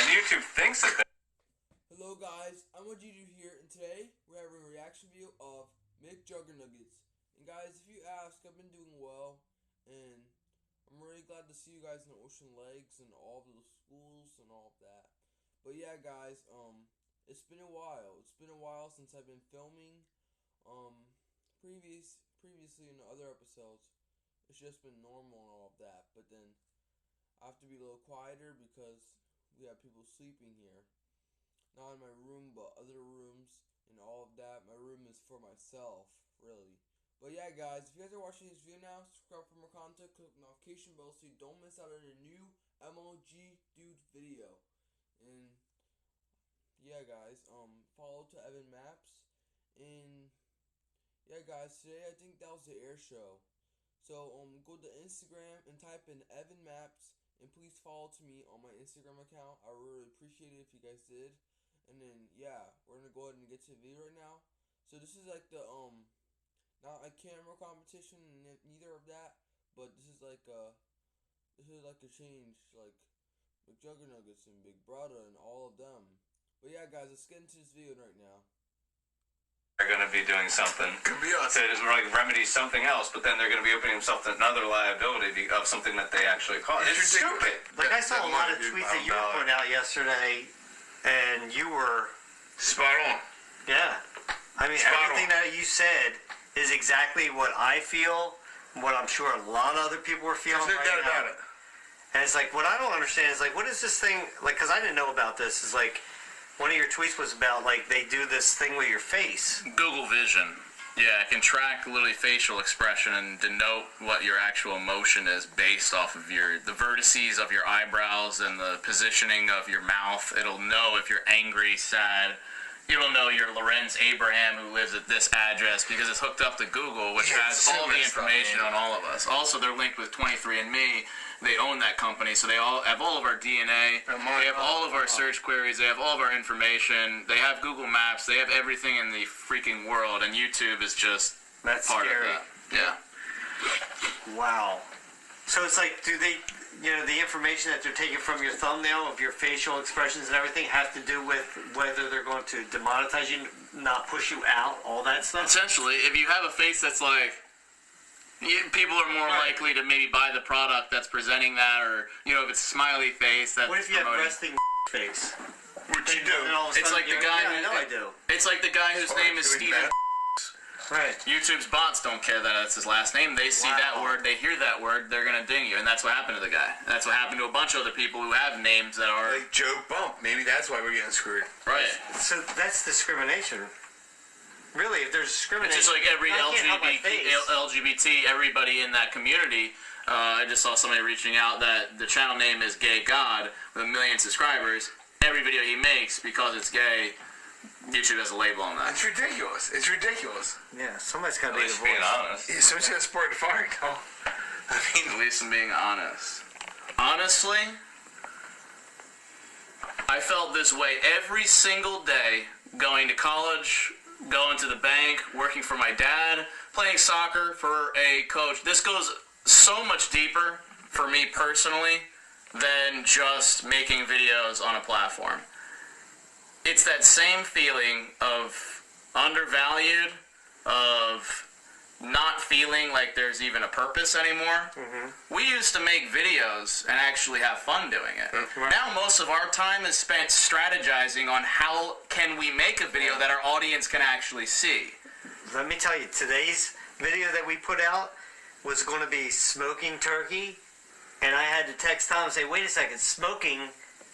And YouTube thinks that. Hello guys, I'm Wajidu here, and today we're having a reaction video of McJuggernuggets. And guys, if you ask, I've been doing well, and I'm really glad to see you guys in the Ocean Lakes and all of the schools and all of that. But yeah guys, it's been a while. It's been a while since I've been filming. Previously in the other episodes, it's just been normal and all of that. But then I have to be a little quieter because we have people sleeping here. Not in my room, but other rooms and all of that. My room is for myself, really. But yeah, guys, if you guys are watching this video now, subscribe for more content, click the notification bell so you don't miss out on a new MLG Dude video. And yeah, guys, follow to Evan Maps. And yeah, guys, today I think that was the air show. So go to Instagram and type in Evan Maps, and please follow to me on my Instagram account. I really appreciate it if you guys did. And then yeah, we're gonna go ahead and get to the video right now. So this is like the not a camera competition, neither of that, but this is like a change, like McJuggernuggets and Big Brother and all of them. But yeah, guys, let's get into this video right now. They're going to be doing something Could be us. to like remedy something else, but then they're going to be opening themselves to another liability of something that they actually caused. It's stupid. Like, I saw a lot of tweets that you were putting out yesterday, and you were spot on. Yeah. I mean, everything that you said is exactly what I feel, what I'm sure a lot of other people are feeling There's no right doubt now. about it. And it's like, what I don't understand is, like, what is this thing, like, because I didn't know about this, is like, one of your tweets was about, like, they do this thing with your face. Google Vision. Yeah, it can track literally facial expression and denote what your actual emotion is based off of the vertices of your eyebrows and the positioning of your mouth. It'll know if you're angry, sad. It'll know you're Lorenz Abraham who lives at this address because it's hooked up to Google, which has all the information on all of us. Also, they're linked with 23andMe. They own that company, so they all have all of our DNA. They have all of our search queries. They have all of our information. They have Google Maps. They have everything in the freaking world, and YouTube is just part of that. Yeah. Wow. So it's like, do they, the information that they're taking from your thumbnail of your facial expressions and everything have to do with whether they're going to demonetize you, not push you out, all that stuff? Essentially, if you have a face that's like, people are more likely to maybe buy the product that's presenting that, or, if it's a smiley face that's what if you have resting face? What you do? It's like the guy I know I do. It's like the guy whose name is Steven. Right. YouTube's bots don't care that that's his last name. They see that word, they hear that word, they're gonna ding you, and that's what happened to the guy. That's what happened to a bunch of other people who have names that are Like Joe Bump. Maybe that's why we're getting screwed. right. So that's discrimination. Really, if there's discrimination, It's just like every LGBT, everybody in that community. I just saw somebody reaching out that the channel name is Gay God with 1 million subscribers. Every video he makes, because it's gay, YouTube has a label on that. It's ridiculous. It's ridiculous. yeah, somebody's got to At be the least voice. being honest. Yeah, someone's got to support the fire, though. I mean, At least I'm being honest. Honestly, I felt this way every single day, going to college, going to the bank, working for my dad, playing soccer for a coach. This goes so much deeper for me personally than just making videos on a platform. It's that same feeling of undervalued, of not feeling like there's even a purpose anymore. We used to make videos and actually have fun doing it. Now most of our time is spent strategizing on how can we make a video that our audience can actually see. Let me tell you, today's video that we put out was going to be smoking turkey, and I had to text Tom and say, wait a second, smoking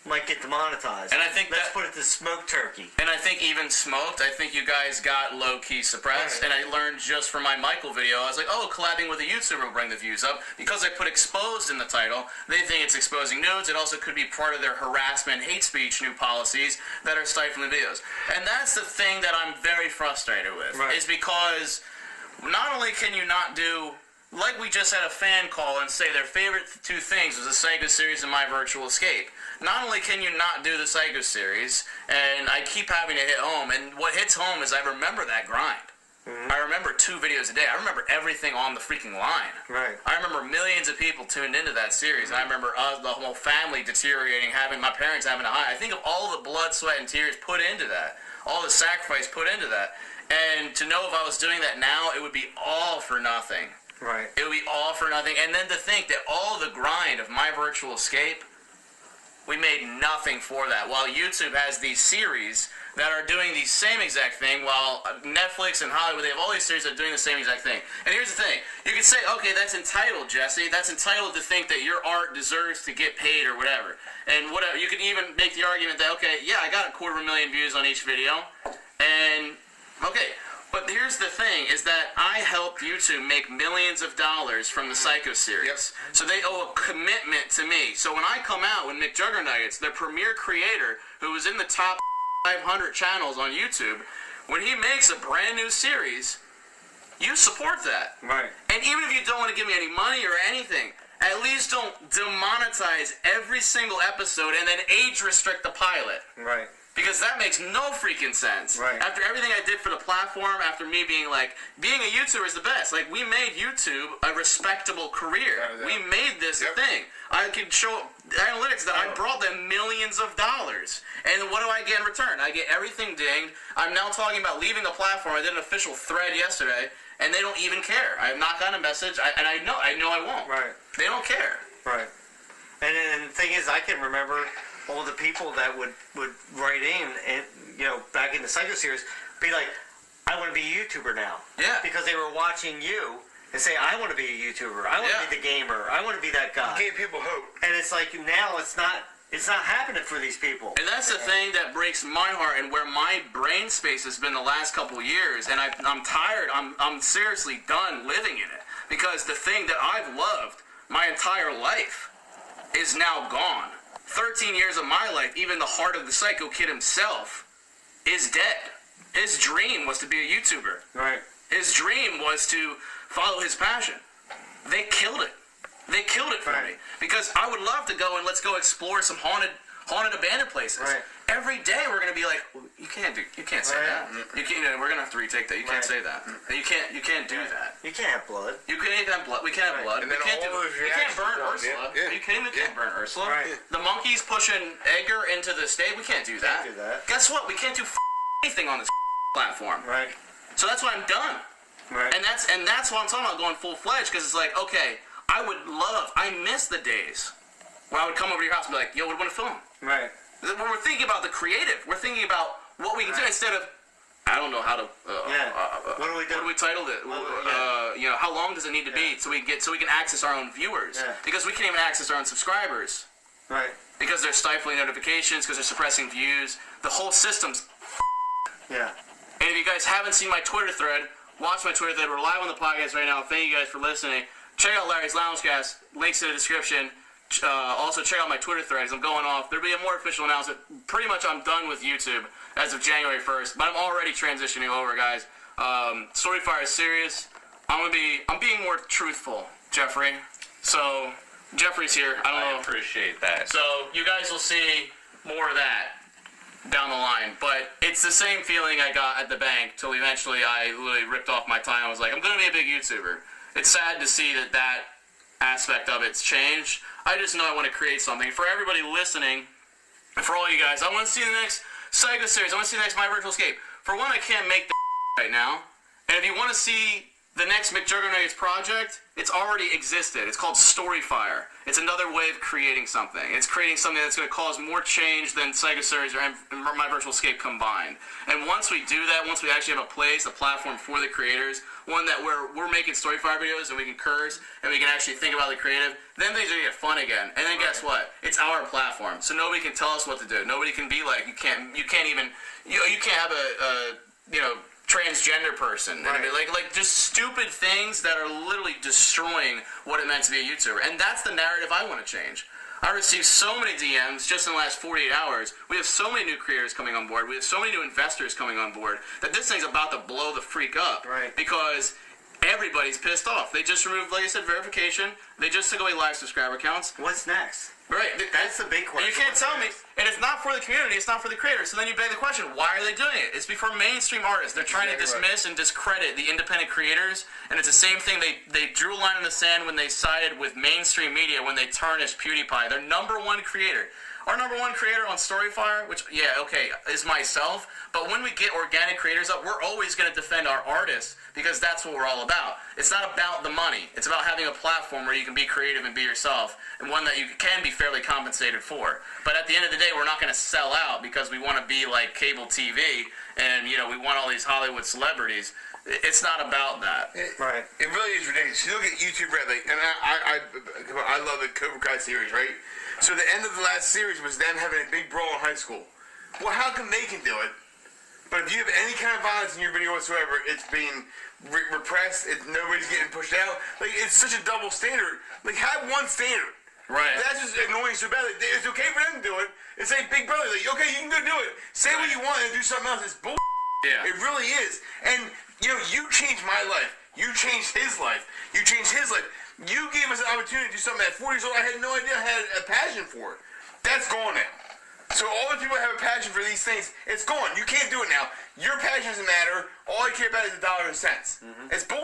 might get demonetized. And I think let's put it to smoked turkey. And I think even smoked, I think you guys got low-key suppressed. Right. And I learned just from my Michael video, I was like, oh, collabing with a YouTuber will bring the views up. Because I put exposed in the title, they think it's exposing nudes. It also could be part of their harassment, hate speech, new policies that are stifling videos. And that's the thing that I'm very frustrated with. Right. Is because not only can you not do, like we just had a fan call and say their favorite two things was the Psycho series and My Virtual Escape. Not only can you not do the Psycho series, and I keep having to hit home, and what hits home is I remember that grind. I remember 2 videos a day. I remember everything on the freaking line. Right. I remember millions of people tuned into that series. And I remember the whole family deteriorating, having my parents having to hide. I think of all the blood, sweat, and tears put into that. All the sacrifice put into that. And to know if I was doing that now, it would be all for nothing. Right. It would be all for nothing. And then to think that all the grind of my virtual escape, we made nothing for that. While YouTube has these series that are doing the same exact thing, while Netflix and Hollywood, they have all these series that are doing the same exact thing. And here's the thing. You can say, okay, that's entitled, Jesse. That's entitled to think that your art deserves to get paid or whatever. And whatever. You can even make the argument that, okay, yeah, I got 250,000 views on each video. And, okay. But here's the thing, is that I helped YouTube make millions of dollars from the Psycho series. Yep. So they owe a commitment to me. So when I come out with McJuggernuggets, the premier creator who was in the top 500 channels on YouTube, when he makes a brand new series, you support that. Right. And even if you don't want to give me any money or anything, at least don't demonetize every single episode and then age restrict the pilot. Right. Because that makes no freaking sense. Right. After everything I did for the platform, after me being like, being a YouTuber is the best. Like, we made YouTube a respectable career. Yeah. We made this a thing. I could show analytics that I brought them millions of dollars. And what do I get in return? I get everything dinged. I'm now talking about leaving the platform. I did an official thread yesterday, and they don't even care. I have not gotten a message, and I know I won't. Right. They don't care. Right. And the thing is, I can remember all the people that would write in, and back in the Psycho series, be like, I want to be a YouTuber now. Yeah. Because they were watching you and say, I want to be a YouTuber. I want to be the gamer. I want to be that guy. You gave people hope. And it's like, now it's not happening for these people. And that's the thing that breaks my heart, and where my brain space has been the last couple of years. And I'm tired. I'm seriously done living in it, because the thing that I've loved my entire life is now gone. 13 years of my life, even the heart of the Psycho Kid himself, is dead. His dream was to be a YouTuber. Right. His dream was to follow his passion. They killed it. They killed it for me. Because I would love to go and let's go explore some haunted abandoned places. Right. Every day we're gonna be like, you can't say that. You can't. We're gonna have to retake that. You can't say that. You can't do that. You can't have blood. You can't have blood. We can't have blood. And We then can't all those we can't burn reactions Ursula. on it. Yeah. Are you kidding me? We can't burn Ursula. Right. The monkeys pushing Edgar into the stage. We can't do that. do that. Guess what? We can't do anything on this platform. Right. So that's why I'm done. Right. And that's why I'm talking about going full fledged, because it's like, okay, I miss the days where I would come over to your house and be like, yo, what do you want to film? Right. When we're thinking about the creative, we're thinking about what we can do instead of, I don't know how to. What do we do? What do we title it? How long does it need to be so we can access our own viewers? Yeah. Because we can't even access our own subscribers Right. because they're stifling notifications, because they're suppressing views. The whole system's. Yeah. And if you guys haven't seen my Twitter thread, watch my Twitter thread. We're live on the podcast right now. Thank you guys for listening. Check out Larry's Loungecast. Links in the description. Also, check out my Twitter thread, because I'm going off. There'll be a more official announcement. Pretty much I'm done with YouTube as of January 1st, but I'm already transitioning over, guys. Storyfire is serious. I'm being more truthful, Jeffrey. So, Jeffrey's here. I don't know. I appreciate that. So, you guys will see more of that down the line, but it's the same feeling I got at the bank till eventually I literally ripped off my time. I was like, I'm going to be a big YouTuber. It's sad to see that aspect of it's changed. I just know I want to create something. For everybody listening, and for all you guys, I want to see the next Psycho series. I want to see the next My Virtual Escape. For one, I can't make the right now. And if you want to see the next McJuggernuggets project, it's already existed. It's called Storyfire. It's another way of creating something. It's creating something that's going to cause more change than Psycho series or My Virtual Escape combined. And once we do that, once we actually have a place, a platform for the creators, one that we're making Storyfire videos and we can curse and we can actually think about the creative, then things are going to get fun again. And then guess what? It's our platform. So nobody can tell us what to do. Nobody can be like, you can't have a transgender person. Right. Like just stupid things that are literally destroying what it meant to be a YouTuber. And that's the narrative I want to change. I received so many DMs just in the last 48 hours. We have so many new creators coming on board. We have so many new investors coming on board that this thing's about to blow the freak up. Right. Because everybody's pissed off. They just removed, like I said, verification. They just took away live subscriber counts. What's next? Right. That's the big question. You can't tell me. And it's not for the community. It's not for the creators. So then you beg the question, why are they doing it? It's for mainstream artists. They're trying to dismiss and discredit the independent creators. And it's the same thing. They drew a line in the sand when they sided with mainstream media when they tarnished PewDiePie, their #1 creator. Our #1 creator on Storyfire, which, yeah, okay, is myself. But when we get organic creators up, we're always going to defend our artists because that's what we're all about. It's not about the money. It's about having a platform where you can be creative and be yourself, and one that you can be fairly compensated for. But at the end of the day, we're not going to sell out because we want to be like cable TV and, you know, we want all these Hollywood celebrities. It's not about that. Right. It really is ridiculous. You look at YouTube Red, like, and I love the Cobra Kai series, right? So the end of the last series was them having a big brawl in high school. Well, how come they can do it? But if you have any kind of violence in your video whatsoever, it's being repressed. Nobody's getting pushed out. Like, it's such a double standard. Like, have one standard. Right. That's just annoying so bad. Like, it's okay for them to do it. It's like Big Brother. Like, okay, you can go do it. Say what you want and do something else. It's bull. Yeah. It really is. And, you know, you changed my life. You changed his life. You changed his life. You gave us an opportunity to do something at 40 years old I had no idea I had a passion for. That's gone now. So all the people that have a passion for these things, it's gone. You can't do it now. Your passion doesn't matter. All I care about is $1 and cents. It's bull.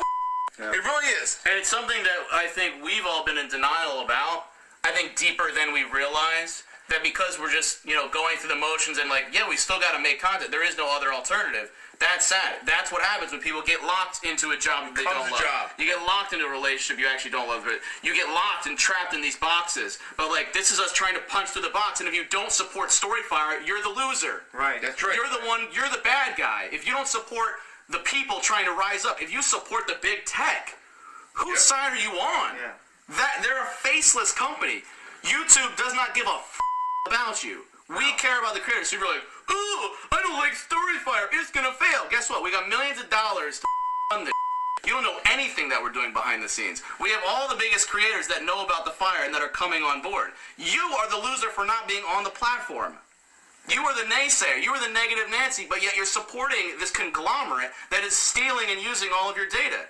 Yeah. It really is. And it's something that I think we've all been in denial about. I think deeper than we realize. That because we're just, you know, going through the motions and like, yeah, we still got to make content. There is no other alternative. That's sad. That's what happens when people get locked into a job that they don't love. You get locked into a relationship you actually don't love. You get locked and trapped in these boxes. But like, this is us trying to punch through the box. And if you don't support Storyfire, you're the loser. Right. That's right. You're the one. You're the bad guy. If you don't support the people trying to rise up, if you support the big tech, whose side are you on? Yeah. They're a faceless company. YouTube does not give a about you. We care about the creators. So you're like, oh, I don't like Storyfire. It's gonna fail. Guess what? We got millions of dollars to fund this. You don't know anything that we're doing behind the scenes. We have all the biggest creators that know about the fire and that are coming on board. You are the loser for not being on the platform. You are the naysayer. You are the negative Nancy, but yet you're supporting this conglomerate that is stealing and using all of your data.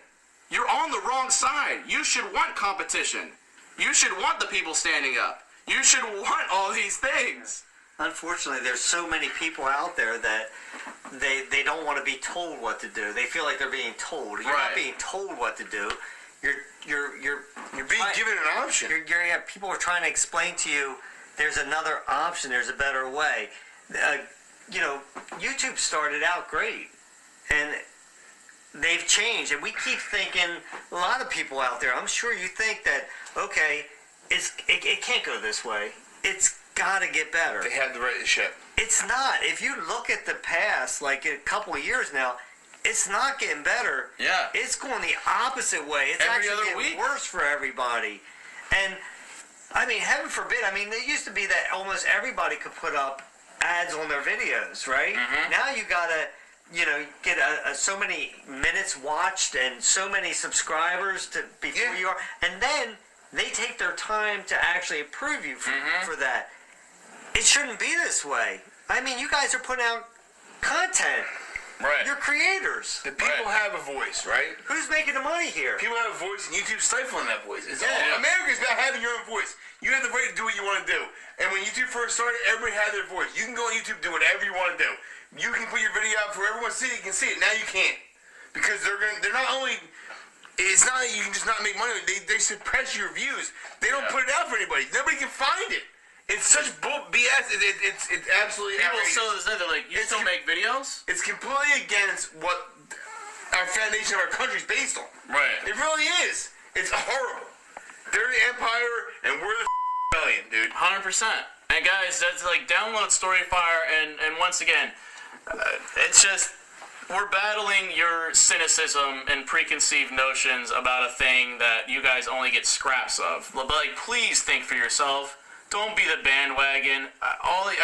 You're on the wrong side. You should want competition. You should want the people standing up. You should want all these things. Unfortunately, there's so many people out there that they don't want to be told what to do. They feel like they're being told. You're not being told what to do. You're being given an option. People are trying to explain to you there's another option. There's a better way. You know, YouTube started out great, and they've changed. And we keep thinking, a lot of people out there, I'm sure you think that, okay, it can't go this way. It's got to get better. They had the right ship. It's not. If you look at the past, like a couple of years now, it's not getting better. Yeah. It's going the opposite way. It's Every actually other getting week. worse for everybody. And, I mean, heaven forbid, I mean, it used to be that almost everybody could put up ads on their videos, right? Now you got to, you know, get so many minutes watched and so many subscribers before you are. And then they take their time to actually approve you for that. It shouldn't be this way. I mean, you guys are putting out content. Right. You're creators. The people have a voice, right? Who's making the money here? People have a voice, and YouTube's stifling that voice. Yeah. America's about having your own voice. You have the right to do what you want to do. And when YouTube first started, everybody had their voice. You can go on YouTube, do whatever you want to do. You can put your video out for everyone to see it. You can see it. Now you can't, because they're not only. It's not that you can just not make money. They suppress your views. They don't put it out for anybody. Nobody can find it. It's such bull BS. It's absolutely People outrageous. still say they're like, you still make videos? It's completely against what our foundation of our country's based on. Right. It really is. It's horrible. They're the empire, and we're the rebellion, dude. 100%. And guys, that's like, download Storyfire, and once again, it's just, we're battling your cynicism and preconceived notions about a thing that you guys only get scraps of. But like, please think for yourself. Don't be the bandwagon.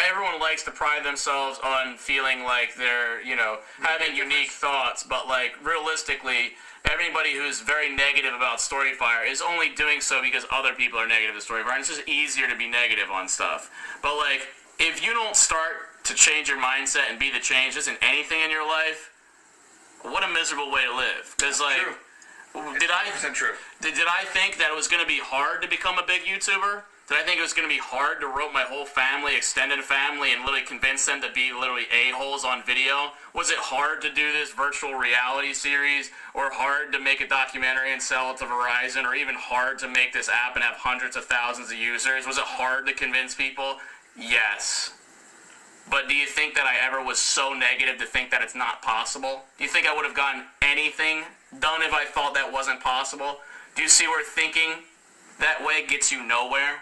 Everyone likes to pride themselves on feeling like they're, you know, having unique thoughts. But like, realistically, everybody who's very negative about Storyfire is only doing so because other people are negative to Storyfire. And it's just easier to be negative on stuff. But like, if you don't start to change your mindset and be the change just in anything in your life, what a miserable way to live. Because like, Did I 100% true. did I think that it was going to be hard to become a big YouTuber? Did I think it was going to be hard to rope my whole family, extended family, and literally convince them to be literally a-holes on video? Was it hard to do this virtual reality series, or hard to make a documentary and sell it to Verizon, or even hard to make this app and have hundreds of thousands of users? Was it hard to convince people? Yes. But do you think that I ever was so negative to think that it's not possible? Do you think I would have gotten anything done if I thought that wasn't possible? Do you see where thinking that way gets you nowhere?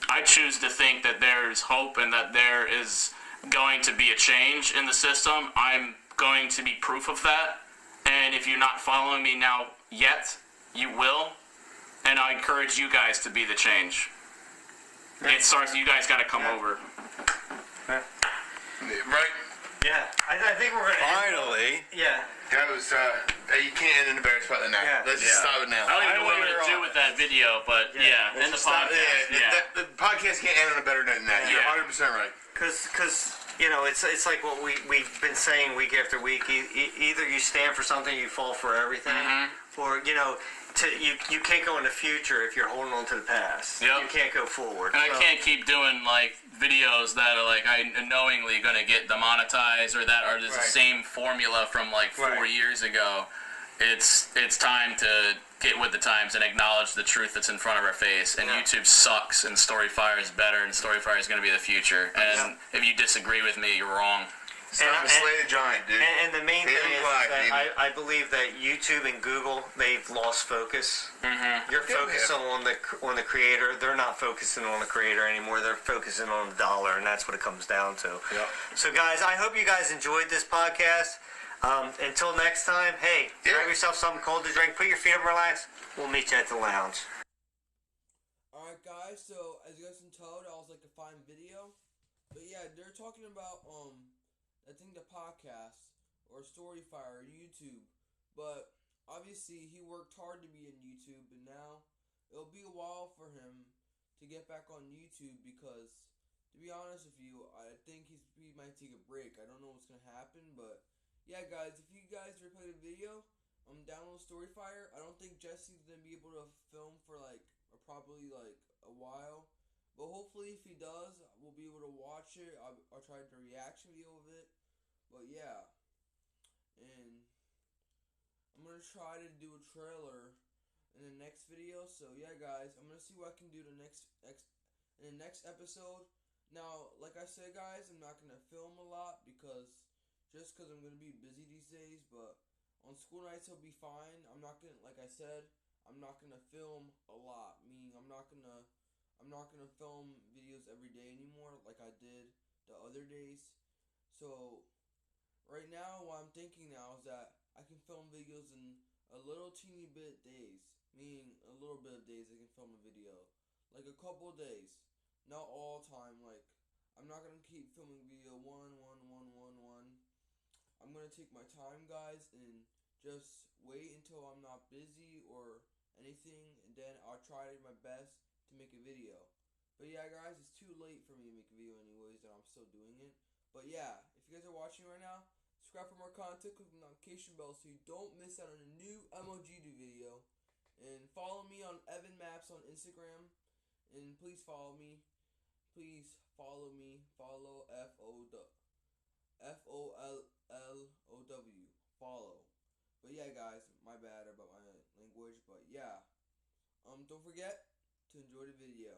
I choose to think that there's hope and that there is going to be a change in the system. I'm going to be proof of that. And if you're not following me now yet, you will. And I encourage you guys to be the change. It starts, you guys got to come over. Right? Yeah, I think we're gonna. Finally. Yeah. That was, you can't end in a better spot than that. Yeah. Let's just stop it now. I don't even know what I'm going to do with that video, but yeah, and the podcast. The podcast can't end on a better note than that. You're 100% right. Because you know, it's like what we've been saying week after week. Either you stand for something, you fall for everything, or you know. You can't go in the future if you're holding on to the past. Yep. You can't go forward. And I can't keep doing like videos that are like I knowingly going to get demonetized or that are just the same formula from like 4 years ago. It's time to get with the times and acknowledge the truth that's in front of our face. And YouTube sucks, and Storyfire is better, and Storyfire is going to be the future. And if you disagree with me, you're wrong. Stop slay the giant, dude. And the main thing is that I believe that YouTube and Google, they've lost focus. You're focusing on the creator. They're not focusing on the creator anymore. They're focusing on the dollar, and that's what it comes down to. Yep. So, guys, I hope you guys enjoyed this podcast. Until next time, hey, grab yourself something cold to drink, put your feet up and relax. We'll meet you at the lounge. Alright, guys, so as you guys can tell, that was like a fine video. But yeah, they're talking about, I think the podcast, or Storyfire, or YouTube, but obviously he worked hard to be in YouTube, and now it'll be a while for him to get back on YouTube, because, to be honest with you, I think he might take a break. I don't know what's going to happen, but, yeah, guys, if you guys ever played a video, download Storyfire. I don't think Jesse's going to be able to film for, like, probably, like, a while, but hopefully if he does, we'll be able to watch it. I'll try to reaction video of it. But yeah, and I'm going to try to do a trailer in the next video. So yeah, guys, I'm going to see what I can do in the next episode. Now, like I said, guys, I'm not going to film a lot because I'm going to be busy these days. But on school nights, it'll be fine. I'm not going to, like I said, I'm not going to film a lot. Meaning I'm not going to film videos every day anymore like I did the other days. So right now, what I'm thinking now is that I can film videos in a little teeny bit days. Meaning a little bit of days I can film a video. Like a couple of days. Not all time. Like, I'm not going to keep filming video one. I'm going to take my time, guys, and just wait until I'm not busy or anything. And then I'll try my best to make a video. But yeah, guys, it's too late for me to make a video anyways, and I'm still doing it. But yeah, if you guys are watching right now, subscribe for more content, click the notification bell so you don't miss out on a new MOGD video. And follow me on Evan Maps on Instagram. And please follow me. Follow F-O-L-L-O-W. Follow. But yeah, guys, my bad about my language. But yeah. Don't forget to enjoy the video.